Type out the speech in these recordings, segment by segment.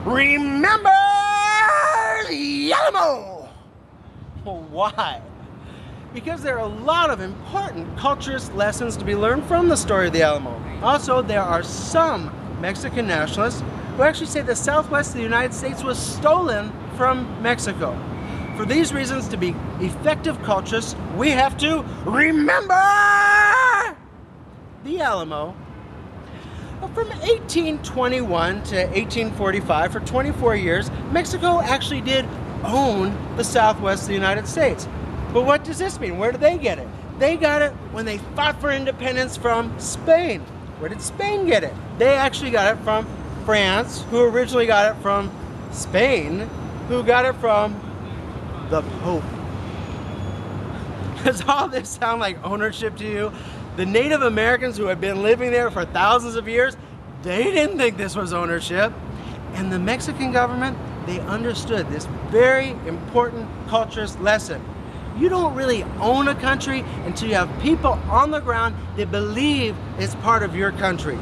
remember the Alamo. Well, why? Because there are a lot of important culturist lessons to be learned from the story of the Alamo. Also, there are some Mexican nationalists who actually say the southwest of the United States was stolen from Mexico. For these reasons, to be effective culturists, we have to remember the Alamo. From 1821 to 1845, for 24 years, Mexico actually did own the southwest of the United States. But what does this mean? Where did they get it? They got it when they fought for independence from Spain. Where did Spain get it? They actually got it from France, who originally got it from Spain, who got it from the Pope. Does all this sound like ownership to you? The Native Americans who had been living there for thousands of years, they didn't think this was ownership. And the Mexican government, they understood this very important culturist lesson. You don't really own a country until you have people on the ground that believe it's part of your country.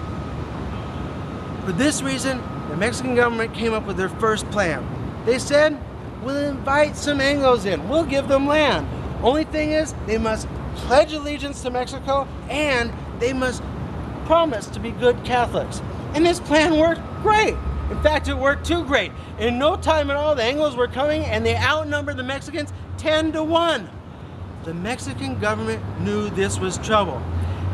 For this reason, the Mexican government came up with their first plan. They said, we'll invite some Anglos in, we'll give them land. Only thing is, they must pledge allegiance to Mexico and they must promise to be good Catholics. And this plan worked great. In fact, it worked too great. In no time at all, the Anglos were coming and they outnumbered the Mexicans 10-1. The Mexican government knew this was trouble.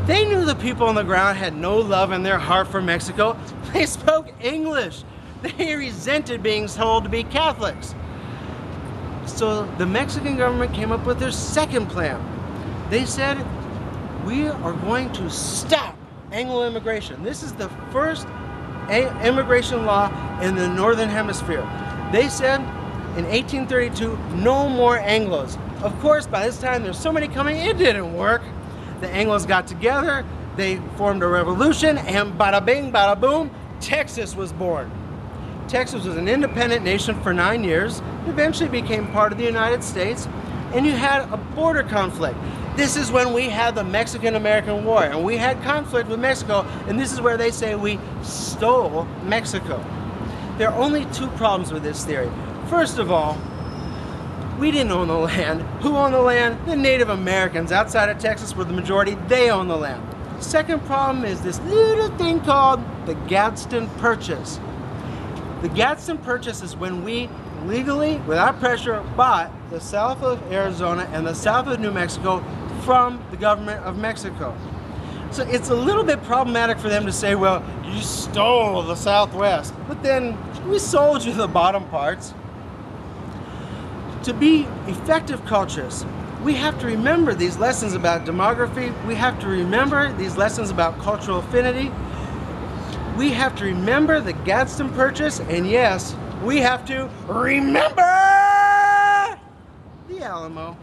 They knew the people on the ground had no love in their heart for Mexico. They spoke English. They resented being told to be Catholics. So the Mexican government came up with their second plan. They said, we are going to stop Anglo immigration. This is the first immigration law in the Northern Hemisphere. They said in 1832, no more Anglos. Of course, by this time, there's so many coming, it didn't work. The Anglos got together, they formed a revolution, and bada bing, bada boom, Texas was born. Texas was an independent nation for 9 years, eventually became part of the United States, and you had a border conflict. This is when we had the Mexican-American War, and we had conflict with Mexico, and this is where they say we stole Mexico. There are only two problems with this theory. First of all, we didn't own the land. Who owned the land? The Native Americans outside of Texas were the majority. They own the land. Second problem is this little thing called the Gadsden Purchase. The Gadsden Purchase is when we legally, without pressure, bought the south of Arizona and the south of New Mexico from the government of Mexico. So it's a little bit problematic for them to say, well, you stole the Southwest, but then we sold you the bottom parts. To be effective culturists, we have to remember these lessons about demography. We have to remember these lessons about cultural affinity. We have to remember the Gadsden Purchase, and yes, we have to remember the Alamo.